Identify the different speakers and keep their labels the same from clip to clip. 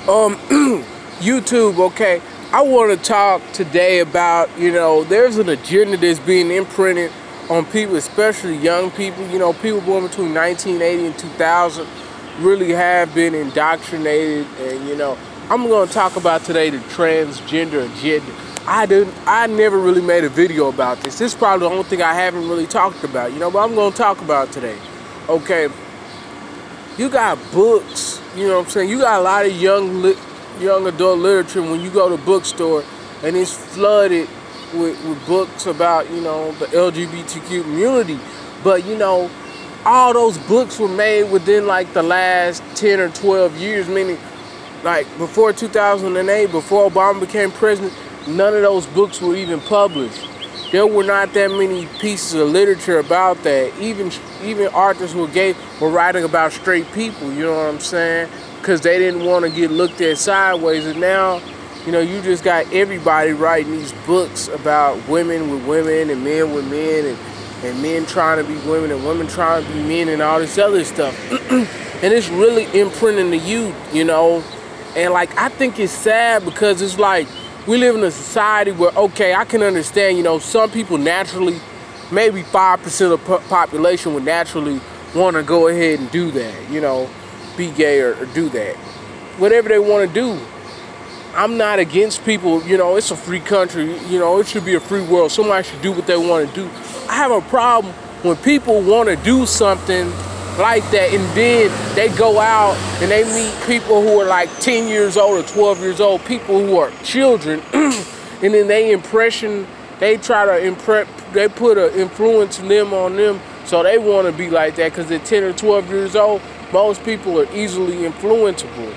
Speaker 1: YouTube, okay, I want to talk today about, there's an agenda that's being imprinted on people, especially young people. People born between 1980 and 2000 really have been indoctrinated, and I'm going to talk about today the transgender agenda. I never really made a video about this. This is probably the only thing I haven't really talked about, but I'm going to talk about it today. Okay, you got books, you got a lot of young adult literature when you go to bookstore, and it's flooded with books about, the LGBTQ community. But, all those books were made within like the last 10 or 12 years, meaning like before 2008, before Obama became president, none of those books were even published. There were not that many pieces of literature about that. Even authors who were gay were writing about straight people, you know what I'm saying? Because they didn't want to get looked at sideways. And now, you just got everybody writing these books about women with women and men with men, and men trying to be women and women trying to be men and all this other stuff. And it's really imprinting the youth, And like, I think it's sad because it's like, we live in a society where, okay, I can understand, some people naturally, maybe 5% of the population would naturally want to go ahead and do that, be gay or do that. Whatever they want to do. I'm not against people, it's a free country, it should be a free world. Somebody should do what they want to do. I have a problem when people want to do something like that and then they go out and they meet people who are like 10 years old or 12 years old, people who are children, and then they put an influence on them, so they want to be like that because they're 10 or 12 years old. Most people are easily influenceable.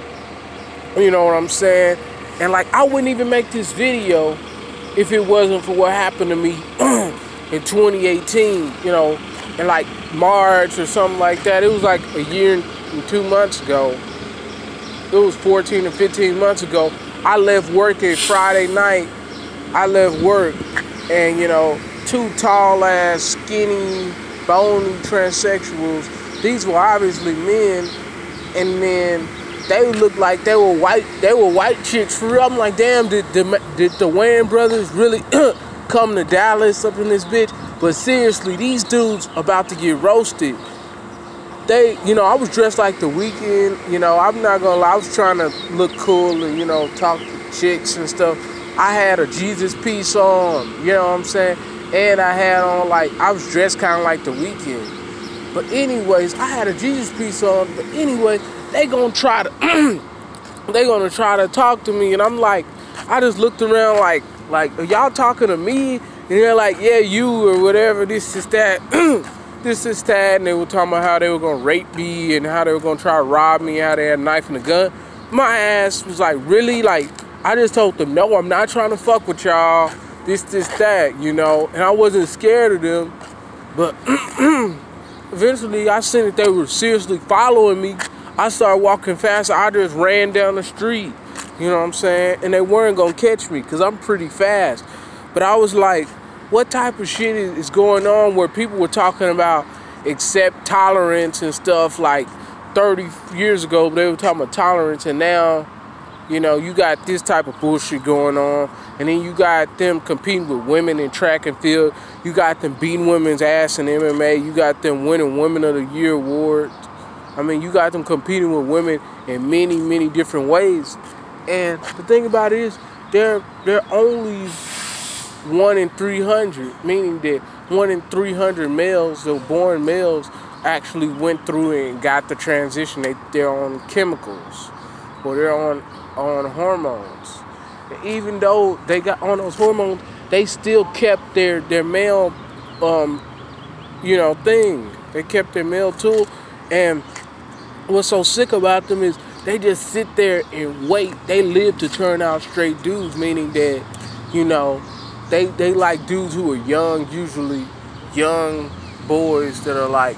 Speaker 1: You know what I'm saying? And like, I wouldn't even make this video if it wasn't for what happened to me in 2018, in like March or something like that. It was like a year and 2 months ago. It was 14 or 15 months ago. I left work a Friday night. I left work and, two tall ass, skinny, bony transsexuals. These were obviously men, and then they looked like they were white. They were white chicks for real. I'm like, damn, did the Wayans brothers really come to Dallas up in this bitch? But seriously, these dudes about to get roasted. They, I was dressed like The Weeknd. I'm not gonna lie, I was trying to look cool and, talk to chicks and stuff. I had a Jesus piece on, you know what I'm saying? And I had on, I was dressed kind of like The Weeknd. But anyways, I had a Jesus piece on. But anyway, they gonna try to talk to me, and I'm like, I just looked around like, are y'all talking to me? And they're like, yeah, you or whatever. This is that. This is that. And they were talking about how they were gonna rape me and how they were gonna try to rob me. How they had a knife and a gun. My ass was like, really? Like, I just told them, no, I'm not trying to fuck with y'all. This, that, And I wasn't scared of them, but. Eventually, I seen that they were seriously following me. I started walking faster. I just ran down the street, you know what I'm saying? And they weren't gonna catch me because I'm pretty fast. But I was like, what type of shit is going on where people were talking about accept tolerance and stuff like 30 years ago, they were talking about tolerance, and now, you got this type of bullshit going on. And then you got them competing with women in track and field. You got them beating women's ass in MMA. You got them winning Women of the Year awards. I mean, you got them competing with women in many, many different ways. And the thing about it is, they're only 1 in 300, meaning that 1 in 300 males, the born males, actually went through and got the transition. They're on chemicals, or they're on hormones. And even though they got on those hormones, they still kept their male, thing. They kept their male tool. And what's so sick about them is they just sit there and wait. They live to turn out straight dudes, meaning that, they like dudes who are young, usually young boys that are like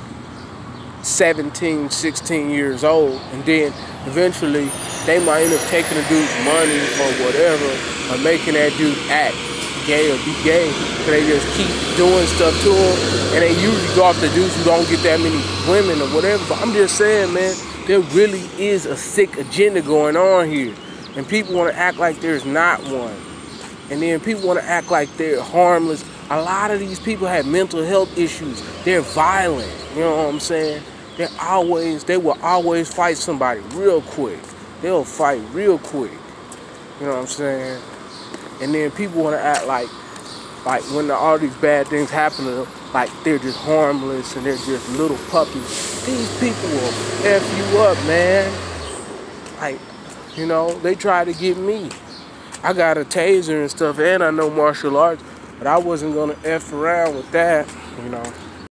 Speaker 1: 17, 16 years old, and then eventually they might end up taking a dude's money or whatever, or making that dude act gay or be gay, so they just keep doing stuff to him, and they usually go off the dudes who don't get that many women or whatever. But I'm just saying, man, there really is a sick agenda going on here. And people want to act like there's not one. And then people want to act like they're harmless. A lot of these people have mental health issues. They're violent. You know what I'm saying? They will always fight somebody real quick. They'll fight real quick. You know what I'm saying? And then people want to act like when all these bad things happen to them, like they're just harmless and they're just little puppies. These people will F you up, man. Like, you know, they try to get me. I got a taser and stuff, and I know martial arts, but I wasn't gonna F around with that, you know.